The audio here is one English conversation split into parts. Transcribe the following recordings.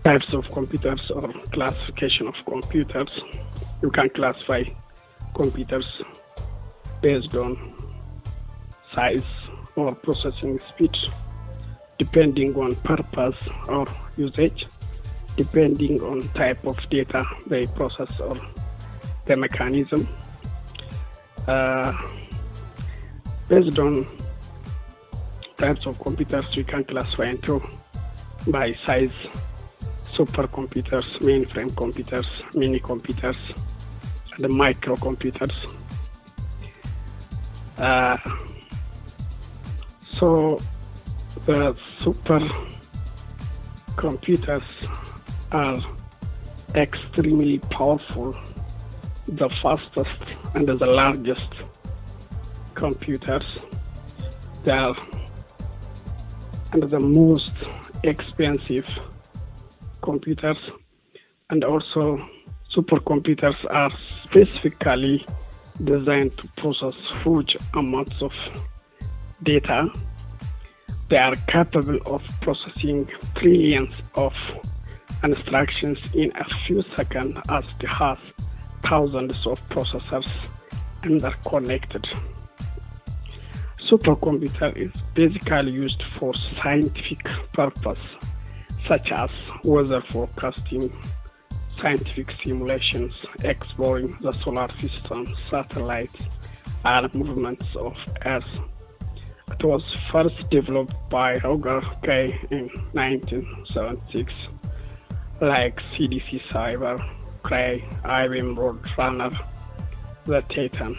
Types of computers or classification of computers. You can classify computers based on size or processing speed, depending on purpose or usage, depending on type of data they process or the mechanism. Based on types of computers, we can classify into by size: supercomputers, mainframe computers, mini computers, and microcomputers. So the supercomputers are extremely powerful, the fastest and the largest computers. They are and the most expensive computers, and also supercomputers are specifically designed to process huge amounts of data. They are capable of processing trillions of instructions in a few seconds, as they have thousands of processors interconnected. Supercomputer is basically used for scientific purpose, such as weather forecasting, scientific simulations, exploring the solar system, satellites, and movements of Earth. It was first developed by Roger Kay in 1976, like CDC Cyber, Cray, IBM Roadrunner, the Titan.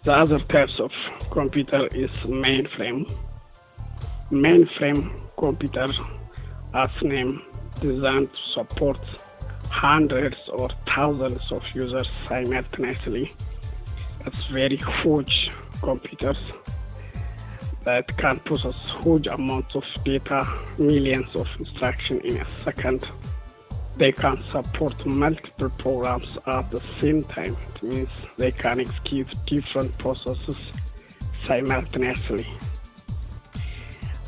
The other types of computer is mainframe. Mainframe computer, as named, designed to support hundreds or thousands of users simultaneously. It's very huge computers that can process huge amounts of data, millions of instructions in a second. They can support multiple programs at the same time. It means they can execute different processes simultaneously.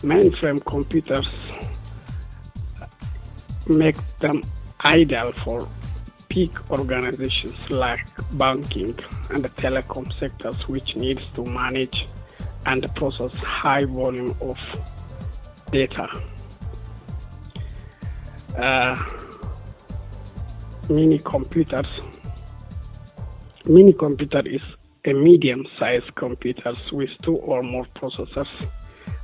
Mainframe computers make them ideal for big organizations like banking and the telecom sectors, which needs to manage and process high volume of data. Mini computers. Mini computer is a medium-sized computer with 2 or more processors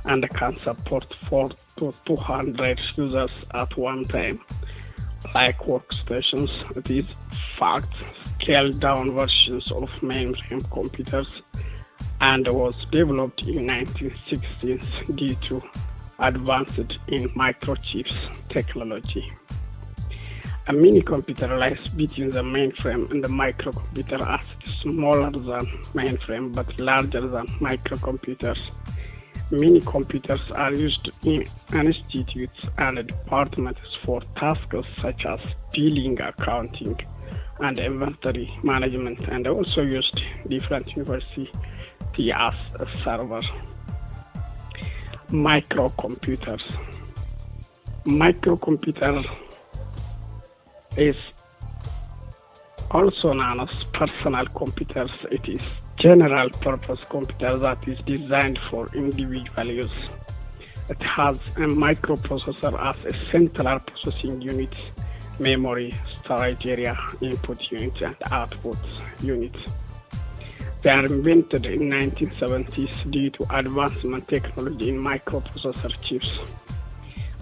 and can support 4 to 200 users at one time. Like workstations, it is fact scaled-down versions of mainframe computers and was developed in 1960s due to advances in microchips technology. A mini computer lies between the mainframe and the microcomputer, as it is smaller than mainframe but larger than microcomputers. Mini computers are used in institutes and departments for tasks such as billing, accounting, and inventory management, and also used in different universities as a server. Microcomputers. Microcomputer is also known as personal computers. It is general purpose computer that is designed for individual use. It has a microprocessor as a central processing unit, memory, storage area, input unit, and output unit. They are invented in 1970s due to advancement technology in microprocessor chips.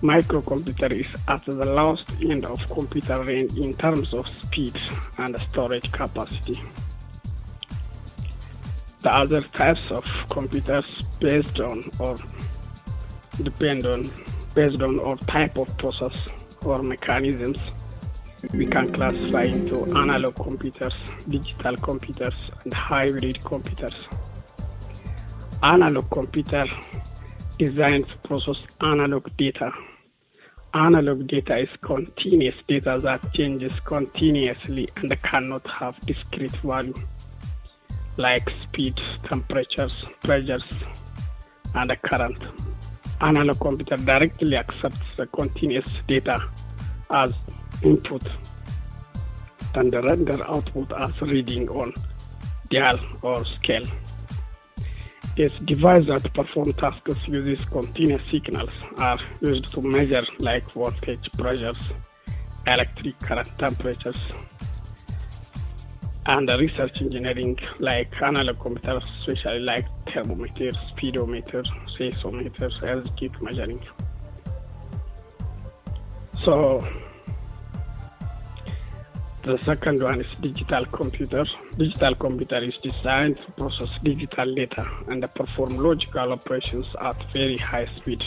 Microcomputer is at the lowest end of computer range in terms of speed and storage capacity. The other types of computers based on or type of process or mechanisms, we can classify into analog computers, digital computers, and hybrid computers. Analog computer designed to process analog data. Analog data is continuous data that changes continuously and cannot have discrete value, like speed, temperatures, pressures, and current. analog computer directly accepts the continuous data as input and render output as reading on dial or scale. Its device that perform tasks uses continuous signals are used to measure like voltage, pressures, electric current, temperatures, and research engineering like analog computers, especially like thermometer, speedometer, seismometer, as keep measuring. So the second one is digital computer. Digital computer is designed to process digital data and perform logical operations at very high speed.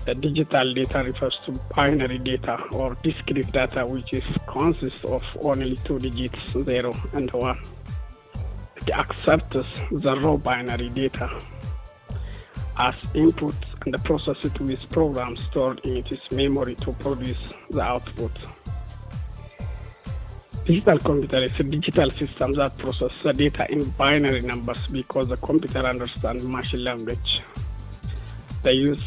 The digital data refers to binary data or discrete data, which consists of only two digits, 0 and 1. It accepts the raw binary data as input and processes it with programs stored in its memory to produce the output. Digital computer is a digital system that processes the data in binary numbers because the computer understands machine language. The user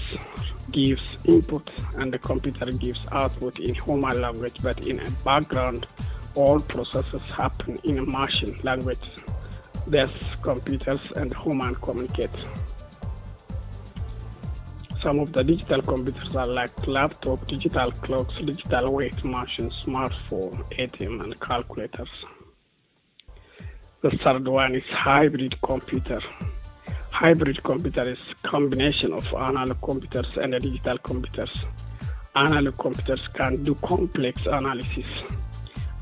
gives input and the computer gives output in human language, but in a background, all processes happen in a machine language. Thus, computers and humans communicate. Some of the digital computers are like laptop, digital clocks, digital weight machines, smartphone, ATM, and calculators. The third one is hybrid computer. Hybrid computer is a combination of analog computers and digital computers. Analog computers can do complex analysis,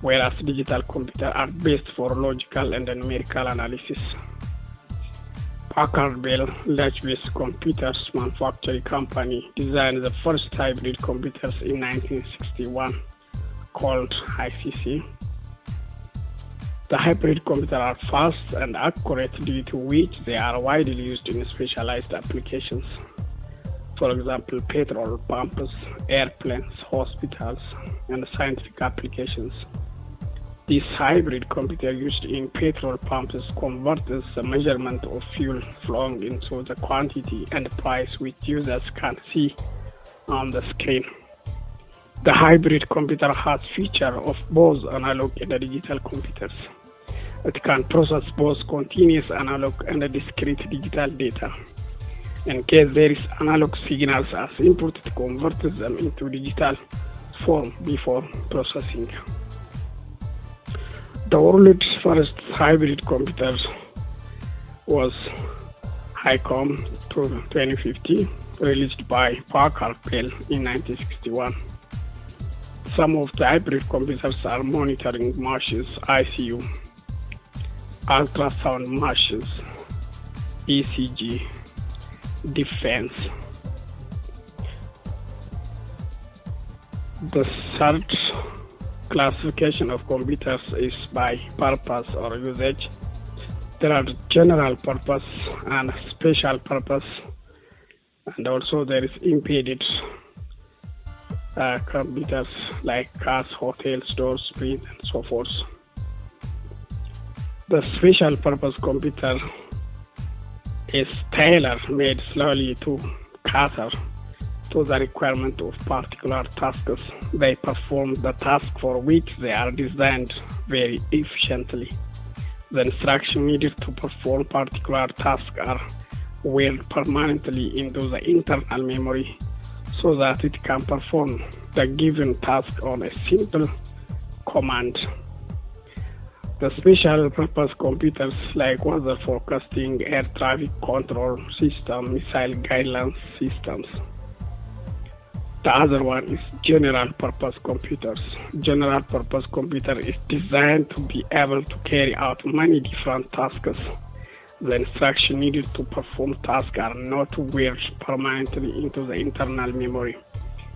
whereas digital computers are based for logical and numerical analysis. Packard Bell large-based computers manufacturing company designed the first hybrid computers in 1961 called ICC. The hybrid computers are fast and accurate due to which they are widely used in specialized applications. For example, petrol pumps, airplanes, hospitals, and scientific applications. This hybrid computer used in petrol pumps converts the measurement of fuel flowing into the quantity and price which users can see on the screen. The hybrid computer has features of both analog and digital computers. It can process both continuous analog and discrete digital data. In case there is analog signals as input, it converts them into digital form before processing. The world's first hybrid computer was HiCom 2050, released by Packard Bell in 1961. Some of the hybrid computers are monitoring machines, ICU, ultrasound machines, ECG, defense. The third classification of computers is by purpose or usage. There are general purpose and special purpose, and also there is embedded computers like cars, hotels, stores, print, and so forth. The special purpose computer is tailor-made slowly to cater to the requirement of particular tasks. They perform the task for which they are designed very efficiently. The instructions needed to perform particular tasks are willed permanently into the internal memory so that it can perform the given task on a simple command. The special purpose computers like weather forecasting, air traffic control system, missile guidance systems. The other one is general purpose computers. General purpose computer is designed to be able to carry out many different tasks. The instructions needed to perform tasks are not willed permanently into the internal memory.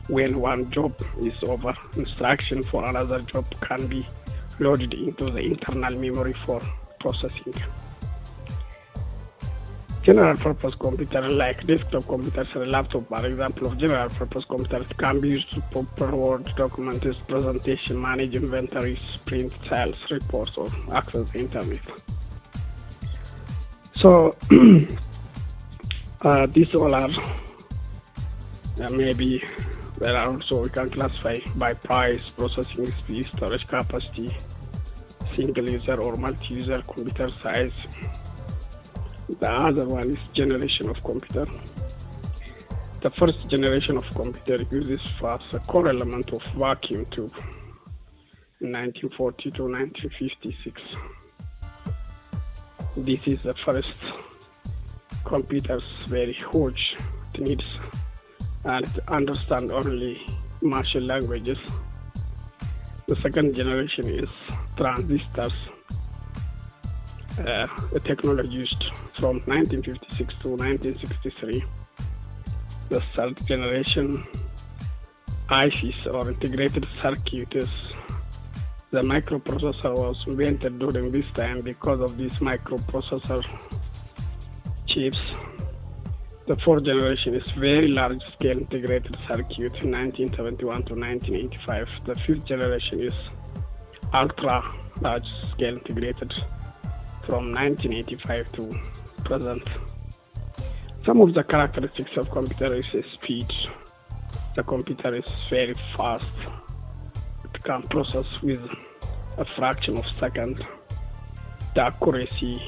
When one job is over, instruction for another job can be loaded into the internal memory for processing. General purpose computers like desktop computers and laptop are examples of general purpose computers. Can be used to prepare Word documents, presentation, manage inventories, print sales reports, or access the internet. So these all are Maybe there are also, we can classify by price, processing speed, storage capacity, single user or multi-user computer size. The other one is generation of computer. The first generation of computer uses first a core element of vacuum tube in 1940 to 1956. This is the first computers very huge. It needs and understand only machine languages. The second generation is transistors. The technology used from 1956 to 1963. The third generation ICs or integrated circuits. The microprocessor was invented during this time because of these microprocessor chips. The fourth generation is very large scale integrated circuit in 1971 to 1985. The fifth generation is ultra large scale integrated from 1985 to present. Some of the characteristics of computer is speed. The computer is very fast. It can process with a fraction of a second. The accuracy